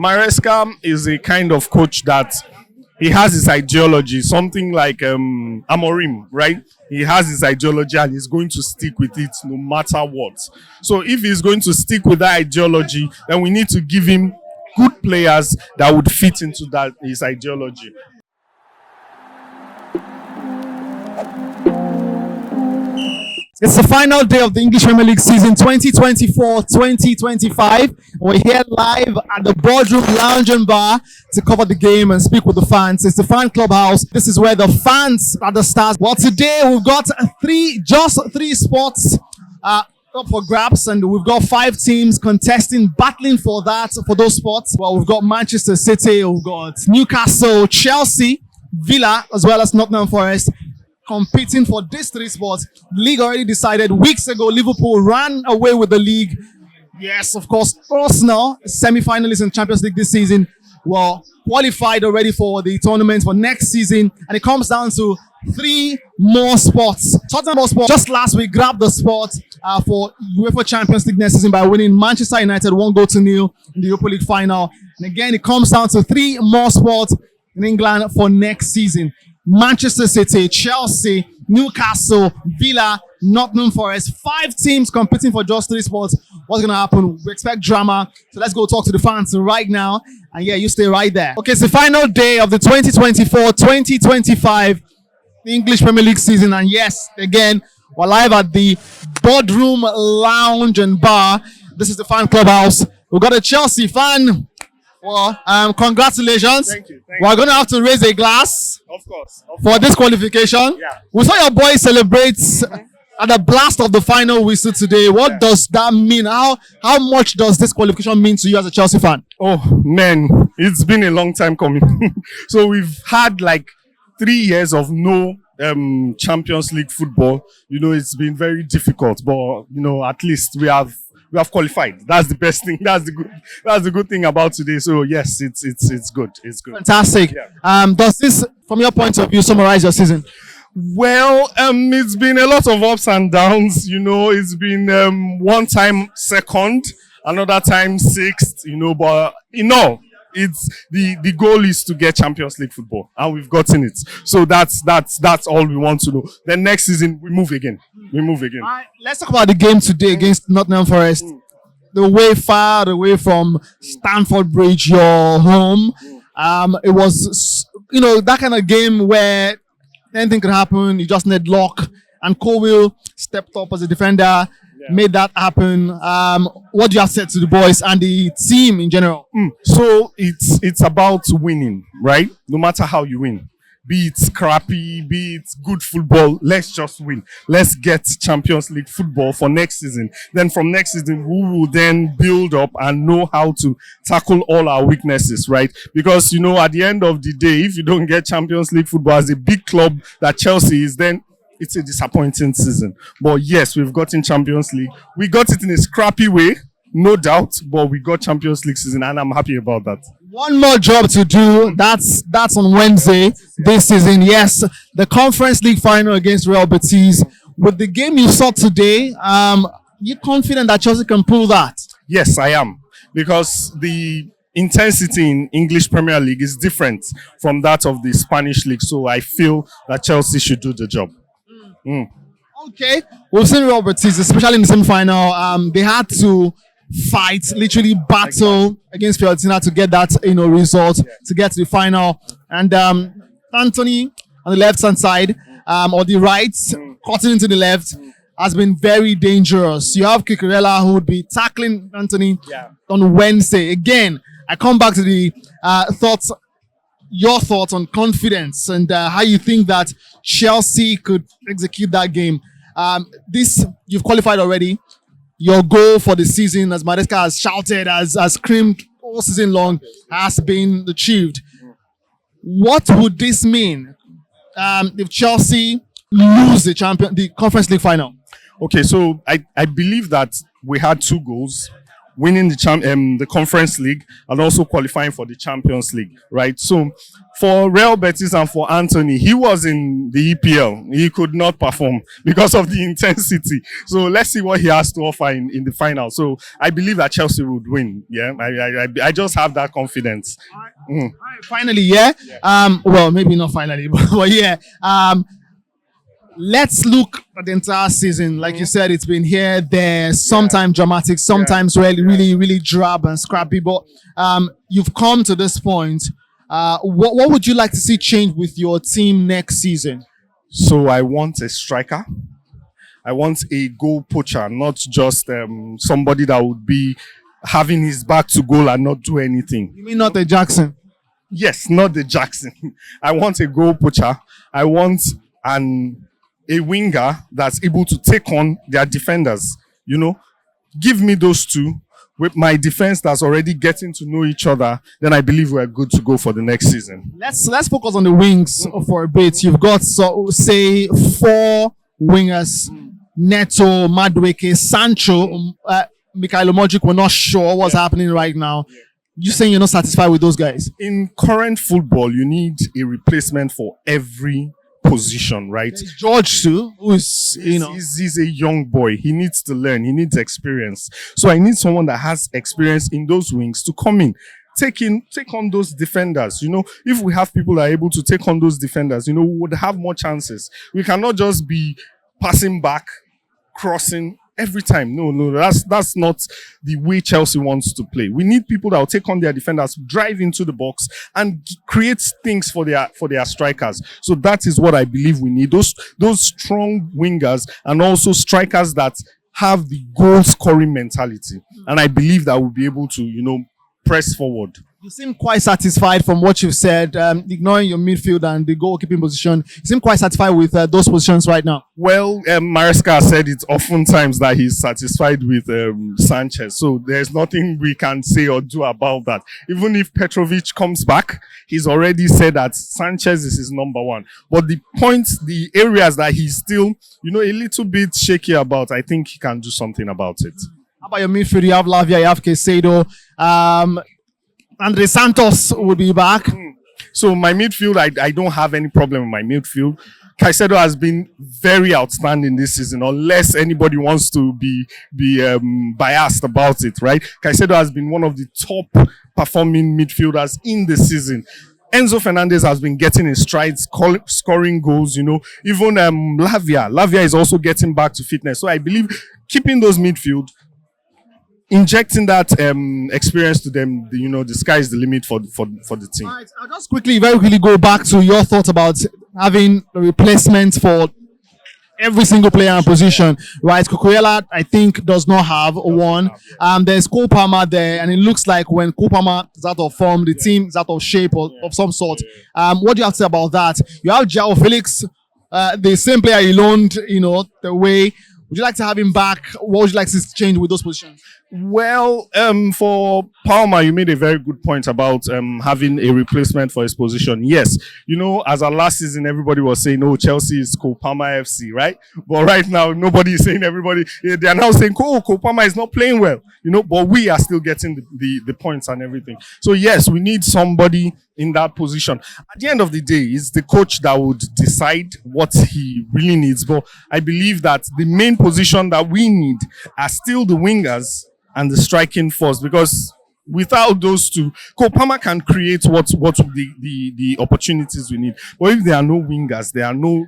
Maresca is a kind of coach that he has his ideology, something like Amorim, right? He has his ideology and he's going to stick with it no matter what. So if he's going to stick with that ideology, then we need to give him good players that would fit into that his ideology. It's the final day of the English Premier League season 2024-2025. We're here live at the Boardroom Lounge and Bar to cover the game and speak with the fans. It's the fan clubhouse. This is where the fans are the stars. Well, today we've got just three spots up for grabs, and we've got 5 teams contesting, battling for those spots. Well, we've got Manchester City, we've got Newcastle, Chelsea, Villa, as well as Nottingham Forest, competing for these 3 spots. The league already decided weeks ago. Liverpool ran away with the league. Yes, of course, Arsenal, semi-finalists in Champions League this season, were qualified already for the tournament for next season, and it comes down to 3 more spots. Tottenham Hotspur just last week grabbed the spot for UEFA Champions League next season by winning Manchester United 1-0 in the Europa League final. And again, it comes down to 3 more spots in England for next season. Manchester City, Chelsea, Newcastle, Villa, Nottingham Forest. 5 teams competing for just 3 spots. What's going to happen? We expect drama. So let's go talk to the fans right now. And yeah, you stay right there. Okay, it's the final day of the 2024-2025 English Premier League season. And yes, again, we're live at the Boardroom Lounge and Bar. This is the fan clubhouse. We've got a Chelsea fan. Well, congratulations. Thank you. We're going to have to raise a glass. Of course. For this qualification. Yeah. We saw your boys celebrate at the blast of the final whistle today. What does that mean? How much does this qualification mean to you as a Chelsea fan? Oh, man, it's been a long time coming. So we've had like 3 years of no Champions League football. You know, it's been very difficult, but you know, at least we have qualified. That's the best thing. That's the good thing about today. So yes, it's good. It's good. Fantastic. Yeah. Does this, from your point of view, summarize your season? Well, it's been a lot of ups and downs. You know, it's been one time second, another time 6th. You know, but it's the goal is to get Champions League football, and we've gotten it. So that's all we want to know. Then next season we move again. Let's talk about the game today against Nottingham Forest. The way far away from Stamford Bridge, your home. It was, you know, that kind of game where anything could happen. You just need luck, and Colwill stepped up as a defender. Made that happen. What do you have said to the boys and the team in general? So it's about winning, right? No matter how you win, be it scrappy, be it good football, let's just win. Let's get Champions League football for next season. Then from next season, we will then build up and know how to tackle all our weaknesses, right? Because, you know, at the end of the day, if you don't get Champions League football as a big club that Chelsea is, then it's a disappointing season. But yes, we've gotten Champions League. We got it in a scrappy way, no doubt, but we got Champions League season, and I'm happy about that. One more job to do. That's on Wednesday this season. Yes, the Conference League final against Real Betis. With the game you saw today, you confident that Chelsea can pull that? Yes, I am, because the intensity in English Premier League is different from that of the Spanish league. So I feel that Chelsea should do the job. Okay, we've seen Real Betis, especially in the semi-final. They had to fight, literally battle against Fiorentina to get that, you know, result, to get to the final. And Anthony on the left-hand side, or the right, cutting into the left, has been very dangerous. You have Cucurella who would be tackling Anthony on Wednesday. Again, I come back to the your thoughts on confidence and how you think that Chelsea could execute that game. You've qualified already. Your goal for the season, as Maresca has shouted, has screamed all season long, has been achieved. What would this mean if Chelsea lose the Conference League final? Okay, so I believe that we had 2 goals. winning the Conference League, and also qualifying for the Champions League, right? So for Real Betis and for Anthony, he was in the EPL. He could not perform because of the intensity. So let's see what he has to offer in the final. So I believe that Chelsea would win. Yeah, I just have that confidence. All right, finally, yeah. Well, maybe not finally, but yeah. Let's look at the entire season. Like you said, it's been here, there, sometimes dramatic, sometimes really drab and scrappy. But you've come to this point. What would you like to see change with your team next season? So I want a striker. I want a goal poacher, not just somebody that would be having his back to goal and not do anything. You mean not a Jackson? Yes, not the Jackson. I want a goal poacher. I want a winger that's able to take on their defenders. You know, give me those two with my defense that's already getting to know each other. Then I believe we're good to go for the next season. Let's focus on the wings for a bit. You've got say 4 wingers: Neto, Madueke, Sancho, Mikhailo Modric. We're not sure what's happening right now. You saying you're not satisfied with those guys? In current football, you need a replacement for every position, right? There's George too, who's he's a young boy. He needs to learn. He needs experience. So I need someone that has experience in those wings to come in, take on those defenders. You know, if we have people that are able to take on those defenders, you know, we would have more chances. We cannot just be passing back, crossing every time. No, that's not the way Chelsea wants to play. We need people that will take on their defenders, drive into the box, and create things for their strikers. So that is what I believe we need. Those strong wingers and also strikers that have the goal scoring mentality. And I believe that we'll be able to, you know, press forward. You seem quite satisfied from what you've said, ignoring your midfield and the goalkeeping position. You seem quite satisfied with those positions right now. Well, Maresca said it oftentimes that he's satisfied with Sanchez. So there's nothing we can say or do about that. Even if Petrovic comes back, he's already said that Sanchez is his number one. But the areas that he's still, you know, a little bit shaky about, I think he can do something about it. How about your midfield? You have Lavia, you have Caicedo. Andre Santos will be back. So my midfield, I don't have any problem with my midfield. Caicedo has been very outstanding this season, unless anybody wants to be biased about it, right? Caicedo has been one of the top performing midfielders in the season. Enzo Fernandez has been getting his strides, scoring goals, you know. Even Lavia is also getting back to fitness. So I believe keeping those midfield, injecting that experience to them, you know, the sky is the limit for the team. All right, I'll just very quickly go back to your thoughts about having a replacement for every single player in position, right? Cucurella, I think, does not have one. There's Cole Palmer there, and it looks like when Cole Palmer is out of form, the team is out of shape or of some sort. What do you have to say about that? You have João Felix, the same player he loaned, you know, the way. Would you like to have him back? What would you like to change with those positions? Well, for Palmer, you made a very good point about having a replacement for his position. Yes, you know, as our last season, everybody was saying, "Oh, Chelsea is Cole Palmer FC," right? But right now, nobody is saying everybody. They are now saying, "Oh, Cole Palmer is not playing well," you know. But we are still getting the points and everything. So yes, we need somebody in that position. At the end of the day, it's the coach that would decide what he really needs. But I believe that the main position that we need are still the wingers and the striking force, because without those two, Cole Palmer can create what the opportunities we need. But if there are no wingers, there are no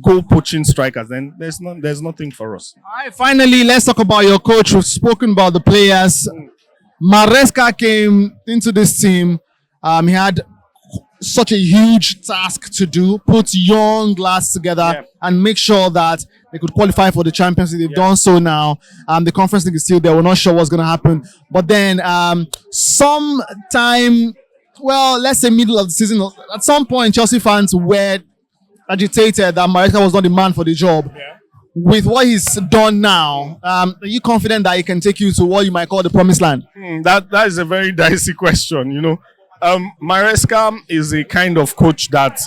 goal poaching strikers, then there's nothing for us. All right, finally, let's talk about your coach. We've spoken about the players. Maresca came into this team. He had such a huge task to do, put young lads together and make sure that they could qualify for the Champions League. They've done so now. The Conference League is still there. We're not sure what's going to happen. But then sometime, well, let's say middle of the season, at some point, Chelsea fans were agitated that Maresca was not the man for the job. With what he's done now, are you confident that he can take you to what you might call the promised land? That is a very dicey question, you know. Maresca is a kind of coach that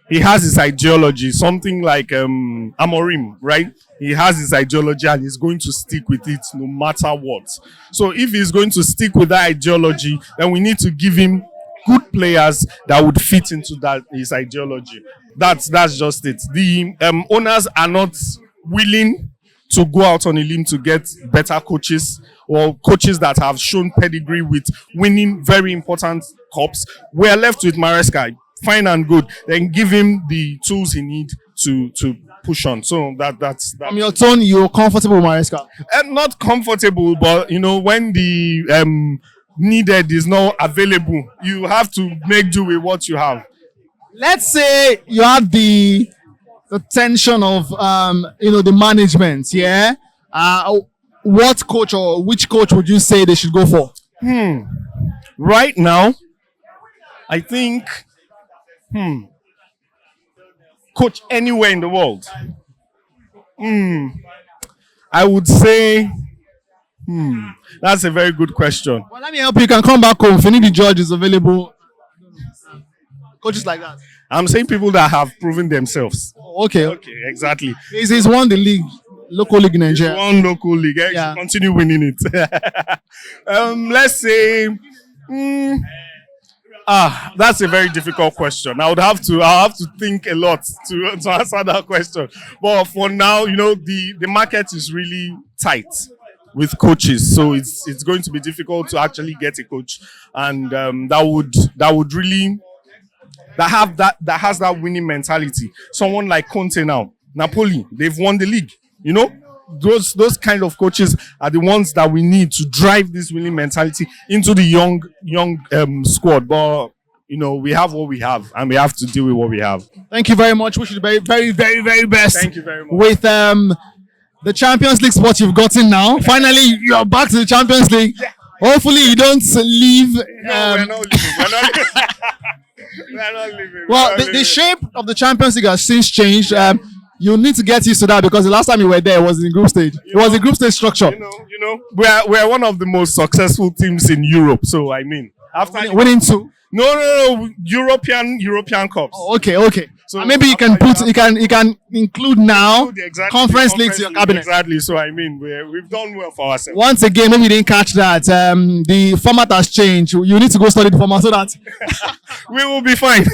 he has his ideology, something like Amorim, right? He has his ideology and he's going to stick with it no matter what. So if he's going to stick with that ideology, then we need to give him good players that would fit into that his ideology. That's just it. The owners are not willing to go out on a limb to get better coaches or coaches that have shown pedigree with winning very important cups. We're left with Maresca, fine and good. Then give him the tools he needs to push on. So that's that. From your tone, you're comfortable with Maresca. I'm not comfortable, but when the needed is not available, you have to make do with what you have. Let's say you have the tension of the management. Yeah. What coach or which coach would you say they should go for? Right now, I think coach anywhere in the world. I would say that's a very good question. Well, let me help you. You can come back home. If any of the judges available, coaches like that. I'm saying people that have proven themselves. Okay, exactly. He's won the league, local league in Nigeria. One local league. Yeah. Continue winning it. Let's say. That's a very difficult question. I'll have to think a lot to answer that question. But for now, the market is really tight with coaches, so it's going to be difficult to actually get a coach, and that would really that has that winning mentality. Someone like Conte now, Napoli, they've won the league. Those kind of coaches are the ones that we need to drive this winning mentality into the young squad. But we have what we have, and we have to deal with what we have. Thank you very much. Wish you the very, very, very, very best. Thank you very much. With the Champions League spot you've gotten now. Finally, you're back to the Champions League. Yeah. Hopefully, you don't leave. No, we're not leaving. We're not leaving. Well, the shape of the Champions League has since changed. You need to get used to that because the last time you were there was in group stage. It was a group stage structure. We're one of the most successful teams in Europe. So after winning two. No, European Cups. Oh, okay. So maybe you can include now conference league to your cabinet. Exactly. So we've done well for ourselves. Once again, maybe you didn't catch that. The format has changed. You need to go study the format so that we will be fine.